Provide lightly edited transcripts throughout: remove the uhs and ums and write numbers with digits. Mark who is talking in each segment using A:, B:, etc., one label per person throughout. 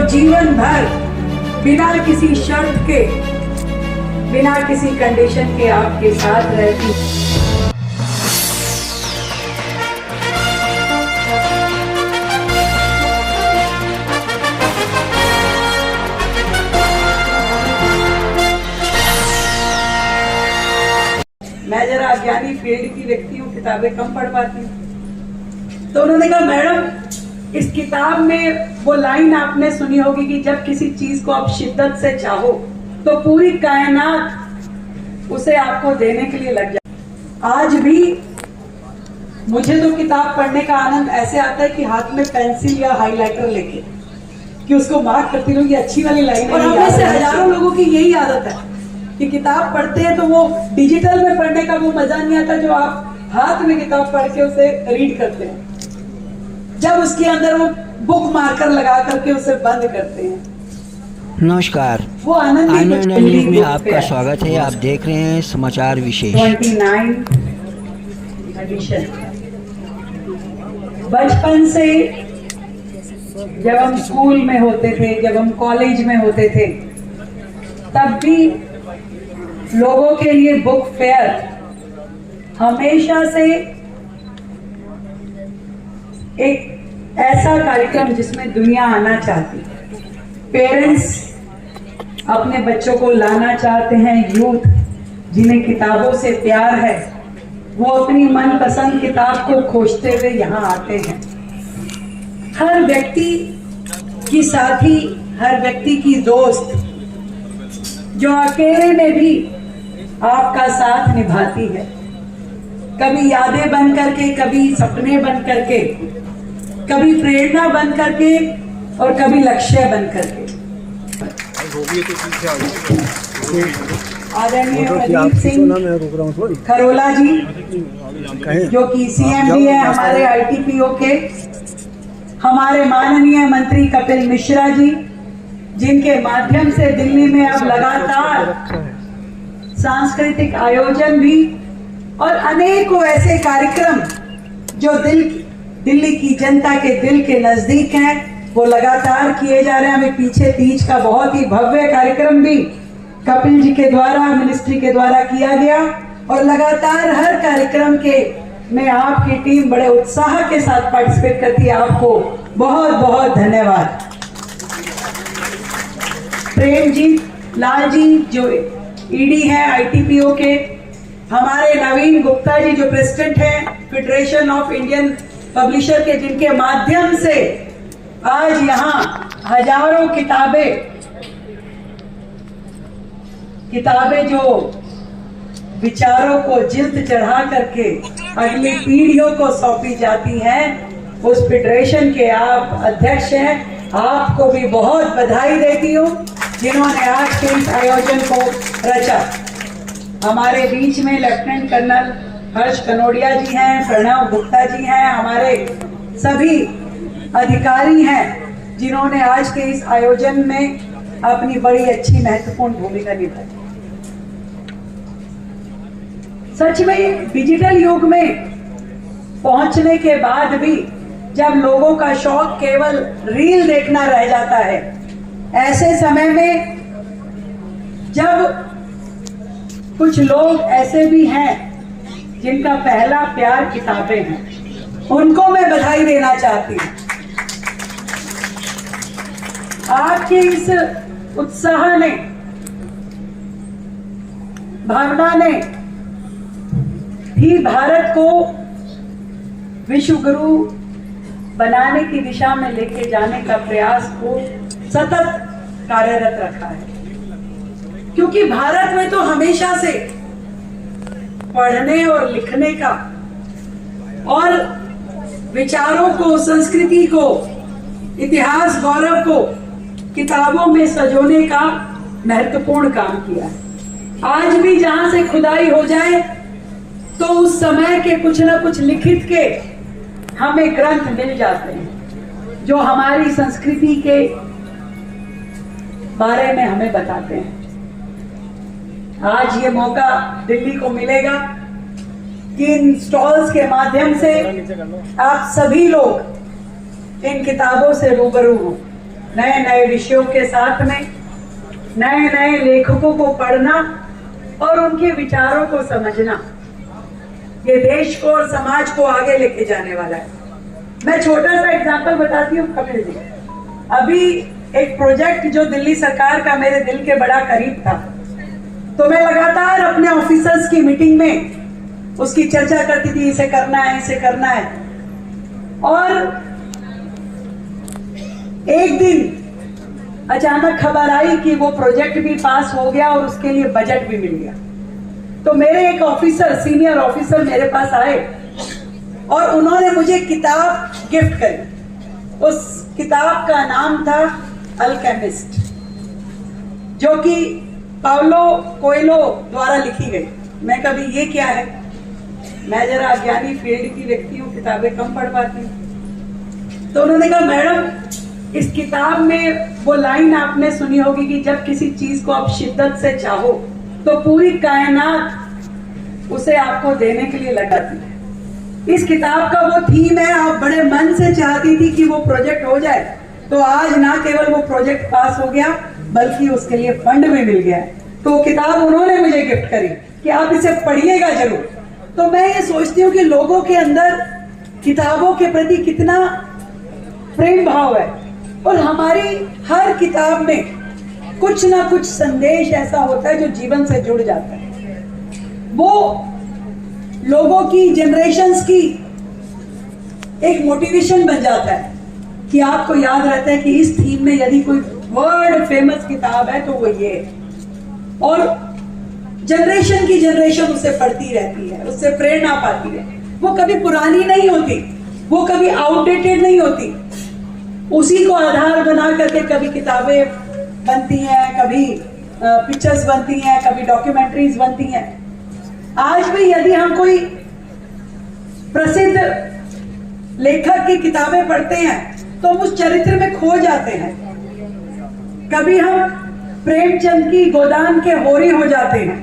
A: जीवन भर बिना किसी शर्त के, बिना किसी कंडीशन के आपके साथ रहती। मैं जरा अज्ञानी फील्ड की व्यक्ति हूँ, किताबें कम पढ़ पाती हूँ। तो उन्होंने कहा मैडम इस किताब में वो लाइन आपने सुनी होगी कि जब किसी चीज को आप शिद्दत से चाहो तो पूरी कायनात उसे आपको देने के लिए लग जाए। आज भी मुझे तो किताब पढ़ने का आनंद ऐसे आता है कि हाथ में पेंसिल या हाइलाइटर लेके कि उसको मार्क करती रहूं, ये अच्छी वाली लाइन है। और हमें से हजारों लोगों की यही आदत है कि किताब पढ़ते हैं तो वो डिजिटल में पढ़ने का वो मजा नहीं आता जो आप हाथ में किताब पढ़ के उसे रीड करते हैं, जब उसके अंदर वो बुक मार्कर लगा करके उसे बंद करते हैं।
B: नमस्कार,
A: वो आनंद
B: न्यूज में आपका स्वागत है। आप देख रहे हैं समाचार विशेष
A: 29 एडिशन। बचपन से जब हम स्कूल में होते थे, जब हम कॉलेज में होते थे, तब भी लोगों के लिए बुक फेयर हमेशा से एक ऐसा कार्यक्रम जिसमें दुनिया आना चाहती है। पेरेंट्स अपने बच्चों को लाना चाहते हैं, यूथ जिन्हें किताबों से प्यार है वो अपनी मनपसंद किताब को खोजते हुए यहाँ आते हैं। हर व्यक्ति की साथी, हर व्यक्ति की दोस्त जो अकेले में भी आपका साथ निभाती है, कभी यादें बन करके, कभी सपने बन करके, कभी प्रेरणा बन करके और कभी लक्ष्य बन करके। आदरणीय प्रदीप सिंह खरोला जी जो कि सीएमडी है हमारे आईटीपीओ के, हमारे माननीय मंत्री कपिल मिश्रा जी जिनके माध्यम से दिल्ली में अब लगातार सांस्कृतिक आयोजन भी और अनेकों ऐसे कार्यक्रम जो दिल्ली की जनता के दिल के नजदीक हैं वो लगातार किए जा रहे हैं। हमें पीछे तीज का बहुत ही भव्य कार्यक्रम भी कपिल जी के द्वारा, मिनिस्ट्री के द्वारा किया गया और लगातार हर कार्यक्रम के में आपकी टीम बड़े उत्साह के साथ पार्टिसिपेट करती है। आपको बहुत बहुत धन्यवाद। प्रेम जी लाल जी जो ईडी है आईटीपीओ के, हमारे नवीन गुप्ता जी जो प्रेसिडेंट हैं फेडरेशन ऑफ इंडियन पब्लिशर के, जिनके माध्यम से आज यहाँ हजारों किताबें जो विचारों को जिल्द चढ़ा करके अगली पीढ़ियों को सौंपी जाती हैं, उस फेडरेशन के आप अध्यक्ष हैं। आपको भी बहुत बधाई देती हूँ जिन्होंने आज के इस आयोजन को रचा। हमारे बीच में लेफ्टिनेंट कर्नल हर्ष कनोडिया जी हैं, प्रणव गुप्ता जी हैं, हमारे सभी अधिकारी हैं जिन्होंने आज के इस आयोजन में अपनी बड़ी अच्छी महत्वपूर्ण भूमिका निभाई। सच में डिजिटल युग में पहुंचने के बाद भी जब लोगों का शौक केवल रील देखना रह जाता है, ऐसे समय में जब कुछ लोग ऐसे भी हैं जिनका पहला प्यार किताबें हैं, उनको मैं बधाई देना चाहती हूँ। आपके इस उत्साह ने, भावना ने भी भारत को विश्व गुरु बनाने की दिशा में लेके जाने का प्रयास को सतत कार्यरत रखा है, क्योंकि भारत में तो हमेशा से पढ़ने और लिखने का और विचारों को, संस्कृति को, इतिहास गौरव को किताबों में सजोने का महत्वपूर्ण काम किया है। आज भी जहां से खुदाई हो जाए तो उस समय के कुछ न कुछ लिखित के हमें ग्रंथ मिल जाते हैं जो हमारी संस्कृति के बारे में हमें बताते हैं। आज ये मौका दिल्ली को मिलेगा कि इन स्टॉल्स के माध्यम से आप सभी लोग इन किताबों से रूबरू हो। नए नए विषयों के साथ में नए नए लेखकों को पढ़ना और उनके विचारों को समझना, ये देश को और समाज को आगे लेके जाने वाला है। मैं छोटा सा एग्जांपल बताती हूँ कपिल जी। अभी एक प्रोजेक्ट जो दिल्ली सरकार का मेरे दिल के बड़ा करीब था, तो मैं लगातार अपने ऑफिसर्स की मीटिंग में उसकी चर्चा करती थी, इसे करना है, इसे करना है। और एक दिन अचानक खबर आई कि वो प्रोजेक्ट भी पास हो गया और उसके लिए बजट भी मिल गया। तो मेरे एक ऑफिसर, सीनियर ऑफिसर मेरे पास आए और उन्होंने मुझे किताब गिफ्ट करी। उस किताब का नाम था अल्केमिस्ट, जो कि पाउलो कोएल्हो द्वारा लिखी गई। मैं कभी ये क्या है, मैं जरा अज्ञानी फील्ड की व्यक्ति हूँ, किताबें कम पढ़ पाती हूँ। तो उन्होंने कहा, मैडम इस किताब में वो लाइन आपने सुनी होगी कि जब किसी चीज को आप शिद्दत से चाहो तो पूरी कायनात उसे आपको देने के लिए लगाती है। इस किताब का वो थीम है, आप बड़े मन से चाहती थी कि वो प्रोजेक्ट हो जाए, तो आज ना केवल वो प्रोजेक्ट पास हो गया बल्कि उसके लिए फंड भी मिल गया। तो किताब उन्होंने मुझे गिफ्ट करी कि आप इसे पढ़िएगा जरूर। तो मैं ये सोचती हूँ कि लोगों के अंदर किताबों के प्रति कितना प्रेम भाव है, और हमारी हर किताब में कुछ ना कुछ संदेश ऐसा होता है जो जीवन से जुड़ जाता है। वो लोगों की, जनरेशन्स की एक मोटिवेशन बन जाता है कि आपको याद रहता है कि इस थीम में यदि कोई वर्ल्ड फेमस किताब है तो वो ये है। और जनरेशन की जनरेशन उसे पढ़ती रहती है, उससे प्रेरणा पाती है। वो कभी पुरानी नहीं होती, वो कभी आउटडेटेड नहीं होती। उसी को आधार बना करके कभी किताबें बनती हैं, कभी पिक्चर्स बनती हैं, कभी डॉक्यूमेंट्रीज बनती हैं। आज भी यदि हम कोई प्रसिद्ध लेखक की किताबें पढ़ते हैं तो हम उस चरित्र में खो जाते हैं। कभी हम प्रेमचंद की गोदान के होरी हो जाते हैं,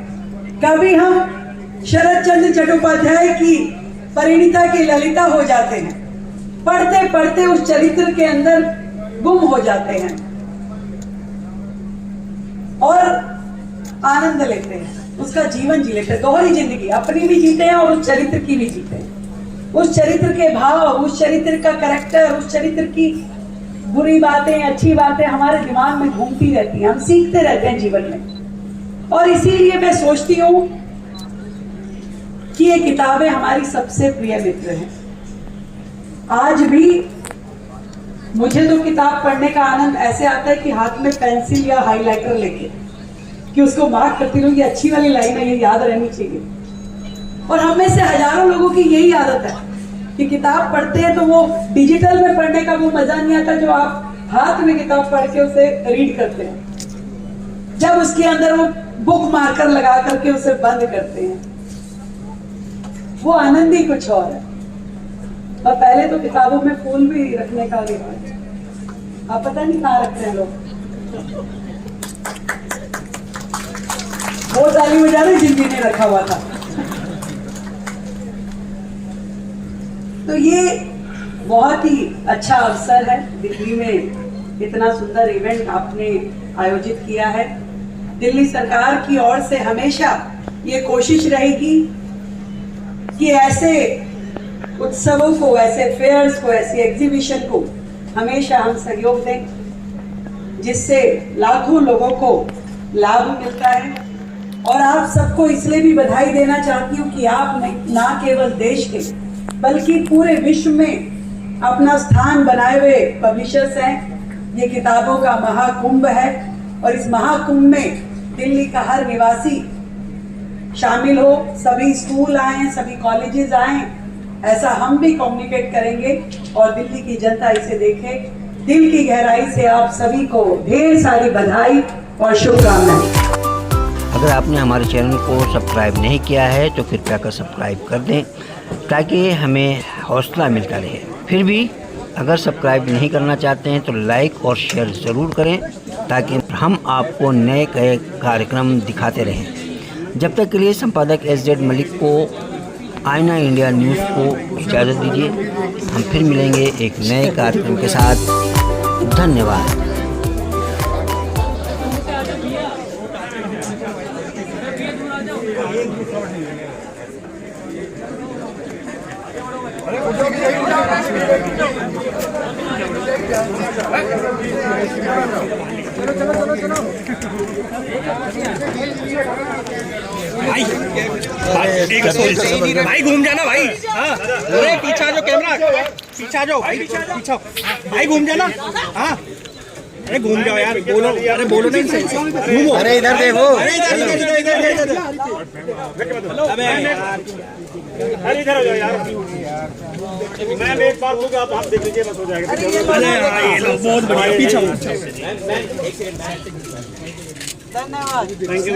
A: कभी हम शरद चंद्र चट्टोपाध्याय की परिणीता की ललिता हो जाते हैं। पढ़ते पढ़ते उस चरित्र के अंदर गुम हो जाते हैं और आनंद लेते हैं, उसका जीवन जी लेते हैं। दोहरी जिंदगी अपनी भी जीते हैं और उस चरित्र की भी जीते हैं। उस चरित्र के भाव, उस चरित्र का कैरेक्टर, उस चरित्र की बुरी बातें, अच्छी बातें हमारे दिमाग में घूमती रहती हैं, हम सीखते रहते हैं जीवन में। और इसीलिए मैं सोचती हूँ कि ये किताबें हमारी सबसे प्रिय मित्र हैं। आज भी मुझे तो किताब पढ़ने का आनंद ऐसे आता है कि हाथ में पेंसिल या हाइलाइटर लेके कि उसको मार्क करती रहूं, ये अच्छी वाली लाइन है, ये याद रहनी चाहिए। और हम में से हजारों लोगों की यही आदत है कि किताब पढ़ते हैं तो वो डिजिटल में पढ़ने का वो मजा नहीं आता जो आप हाथ में किताब पढ़ के उसे रीड करते हैं, जब उसके अंदर वो बुक मार्कर लगा करके उसे बंद करते हैं। वो आनंद ही कुछ और है। और पहले तो किताबों में फूल भी रखने का रिवाज, आप पता नहीं कहाँ रखते हैं लोग। वो ताली में जाने जिंदगी ने रखा हुआ था। तो ये बहुत ही अच्छा अवसर है, दिल्ली में इतना सुंदर इवेंट आपने आयोजित किया है। दिल्ली सरकार की ओर से हमेशा ये कोशिश रहेगी कि ऐसे उत्सवों को, ऐसे फेयर्स को, ऐसे एग्जीबिशन को हमेशा हम सहयोग दें, जिससे लाखों लोगों को लाभ मिलता है। और आप सबको इसलिए भी बधाई देना चाहती हूँ कि आप ना केवल देश के बल्कि पूरे विश्व में अपना स्थान बनाए हुए पब्लिशर्स हैं। ये किताबों का महाकुंभ है और इस महाकुंभ में दिल्ली का हर निवासी शामिल हो, सभी स्कूल आए, सभी कॉलेजेस आए, ऐसा हम भी कम्युनिकेट करेंगे और दिल्ली की जनता इसे देखे। दिल की गहराई से आप सभी को ढेर सारी बधाई और शुभकामनाएं।
B: अगर आपने हमारे चैनल को सब्सक्राइब नहीं किया है तो कृपया कर सब्सक्राइब कर दें ताकि हमें हौसला मिलता रहे। फिर भी अगर सब्सक्राइब नहीं करना चाहते हैं तो लाइक और शेयर ज़रूर करें ताकि हम आपको नए कार्यक्रम दिखाते रहें। जब तक के लिए संपादक SZ मलिक को, आईना इंडिया न्यूज़ को इजाज़त दीजिए। हम फिर मिलेंगे एक नए कार्यक्रम के साथ। धन्यवाद।
C: भाई घूम जाना भाई। हाँ अरे पीछा जो कैमरा पीछा जो भाई पीछा भाई घूम जाना। हाँ अरे घूम जाओ यार बोलो अरे बोलो नहीं सही घूमो
D: अरे इधर देखो
C: अरे इधर
E: इधर हो जाओ यार। मैं एक बार दूंगा आप देख लीजिए बस हो जाएगा।
C: अरे ये लो बहुत बढ़िया पीछा हो।
A: धन्यवाद।
E: Thank you.